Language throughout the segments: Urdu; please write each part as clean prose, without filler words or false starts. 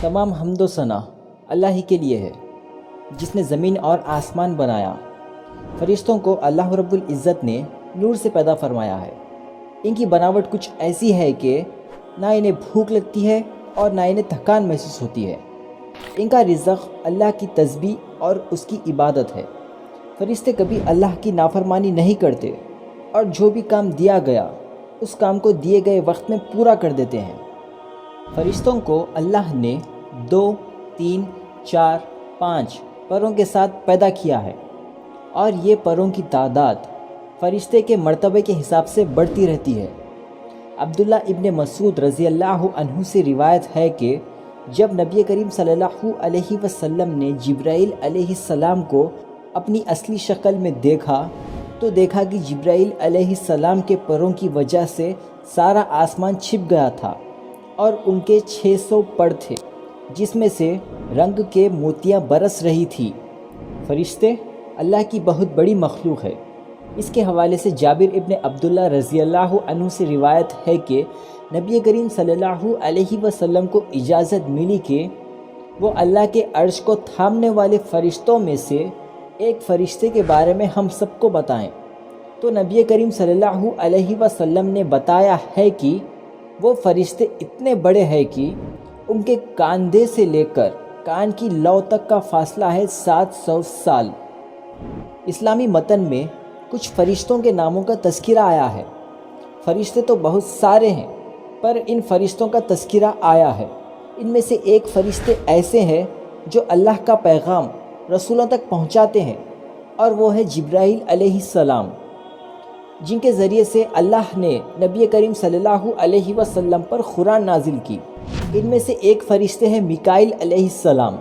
تمام حمد و ثنا اللہ ہی کے لیے ہے جس نے زمین اور آسمان بنایا۔ فرشتوں کو اللہ رب العزت نے نور سے پیدا فرمایا ہے۔ ان کی بناوٹ کچھ ایسی ہے کہ نہ انہیں بھوک لگتی ہے اور نہ انہیں تھکان محسوس ہوتی ہے۔ ان کا رزق اللہ کی تسبیح اور اس کی عبادت ہے۔ فرشتے کبھی اللہ کی نافرمانی نہیں کرتے اور جو بھی کام دیا گیا اس کام کو دیے گئے وقت میں پورا کر دیتے ہیں۔ فرشتوں کو اللہ نے 2، 3، 4، 5 پروں کے ساتھ پیدا کیا ہے اور یہ پروں کی تعداد فرشتے کے مرتبے کے حساب سے بڑھتی رہتی ہے۔ عبداللہ ابن مسعود رضی اللہ عنہ سے روایت ہے کہ جب نبی کریم صلی اللہ علیہ وسلم نے جبرائیل علیہ السلام کو اپنی اصلی شکل میں دیکھا تو دیکھا کہ جبرائیل علیہ السلام کے پروں کی وجہ سے سارا آسمان چھپ گیا تھا اور ان کے 600 پر تھے جس میں سے رنگ کے موتیاں برس رہی تھی۔ فرشتے اللہ کی بہت بڑی مخلوق ہے۔ اس کے حوالے سے جابر ابن عبداللہ رضی اللہ عنہ سے روایت ہے کہ نبی کریم صلی اللہ علیہ وسلم کو اجازت ملی کہ وہ اللہ کے عرش کو تھامنے والے فرشتوں میں سے ایک فرشتے کے بارے میں ہم سب کو بتائیں، تو نبی کریم صلی اللہ علیہ وسلم نے بتایا ہے کہ وہ فرشتے اتنے بڑے ہیں کہ ان کے کاندھے سے لے کر کان کی لو تک کا فاصلہ ہے 700 سال۔ اسلامی متن میں کچھ فرشتوں کے ناموں کا تذکرہ آیا ہے۔ فرشتے تو بہت سارے ہیں پر ان فرشتوں کا تذکرہ آیا ہے۔ ان میں سے ایک فرشتے ایسے ہیں جو اللہ کا پیغام رسولوں تک پہنچاتے ہیں اور وہ ہے جبرائیل علیہ السلام، جن کے ذریعے سے اللہ نے نبی کریم صلی اللہ علیہ وسلم پر قرآن نازل کی۔ ان میں سے ایک فرشتے ہیں میکائیل علیہ السلام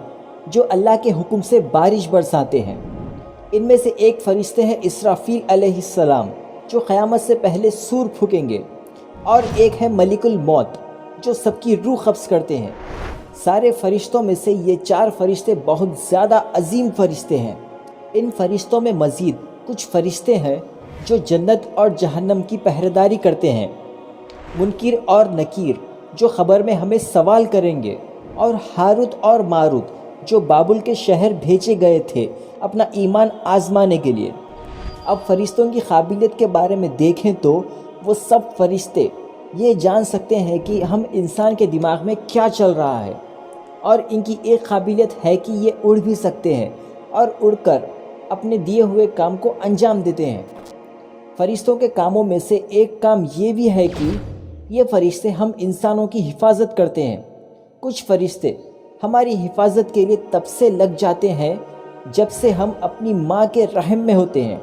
جو اللہ کے حکم سے بارش برساتے ہیں۔ ان میں سے ایک فرشتے ہیں اسرافیل علیہ السلام جو قیامت سے پہلے سور پھونکیں گے، اور ایک ہے ملک الموت جو سب کی روح قبض کرتے ہیں۔ سارے فرشتوں میں سے یہ 4 فرشتے بہت زیادہ عظیم فرشتے ہیں۔ ان فرشتوں میں مزید کچھ فرشتے ہیں جو جنت اور جہنم کی پہرےداری کرتے ہیں، منکر اور نکیر جو خبر میں ہمیں سوال کریں گے، اور ہاروت اور ماروت جو بابل کے شہر بھیجے گئے تھے اپنا ایمان آزمانے کے لیے۔ اب فرشتوں کی قابلیت کے بارے میں دیکھیں تو وہ سب فرشتے یہ جان سکتے ہیں کہ ہم انسان کے دماغ میں کیا چل رہا ہے، اور ان کی ایک قابلیت ہے کہ یہ اڑ بھی سکتے ہیں اور اڑ کر اپنے دیے ہوئے کام کو انجام دیتے ہیں۔ فرشتوں کے کاموں میں سے ایک کام یہ بھی ہے کہ یہ فرشتے ہم انسانوں کی حفاظت کرتے ہیں۔ کچھ فرشتے ہماری حفاظت کے لیے تب سے لگ جاتے ہیں جب سے ہم اپنی ماں کے رحم میں ہوتے ہیں۔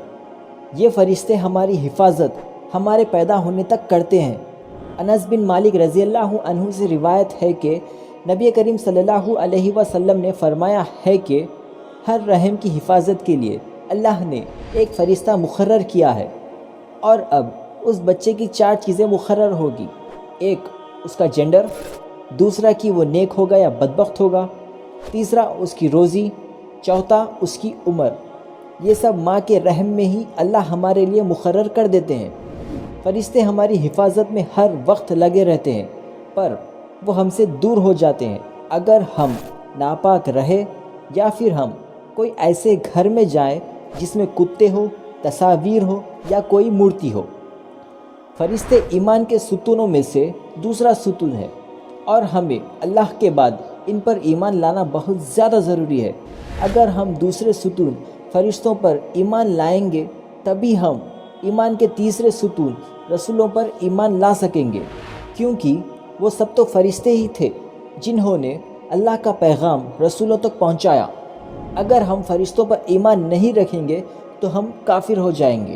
یہ فرشتے ہماری حفاظت ہمارے پیدا ہونے تک کرتے ہیں۔ انس بن مالک رضی اللہ عنہ سے روایت ہے کہ نبی کریم صلی اللہ علیہ وسلم نے فرمایا ہے کہ ہر رحم کی حفاظت کے لیے اللہ نے ایک فرشتہ مقرر کیا ہے، اور اب اس بچے کی 4 چیزیں مقرر ہوگی: ایک اس کا جینڈر، دوسرا کہ وہ نیک ہوگا یا بدبخت ہوگا، تیسرا اس کی روزی، چوتھا اس کی عمر۔ یہ سب ماں کے رحم میں ہی اللہ ہمارے لیے مقرر کر دیتے ہیں۔ فرشتے ہماری حفاظت میں ہر وقت لگے رہتے ہیں، پر وہ ہم سے دور ہو جاتے ہیں اگر ہم ناپاک رہے یا پھر ہم کوئی ایسے گھر میں جائیں جس میں کتے ہو، تصاویر ہو یا کوئی مورتی ہو۔ فرشتے ایمان کے ستونوں میں سے دوسرا ستون ہے، اور ہمیں اللہ کے بعد ان پر ایمان لانا بہت زیادہ ضروری ہے۔ اگر ہم دوسرے ستون فرشتوں پر ایمان لائیں گے تبھی ہم ایمان کے تیسرے ستون رسولوں پر ایمان لا سکیں گے، کیونکہ وہ سب تو فرشتے ہی تھے جنہوں نے اللہ کا پیغام رسولوں تک پہنچایا۔ اگر ہم فرشتوں پر ایمان نہیں رکھیں گے تو ہم کافر ہو جائیں گے۔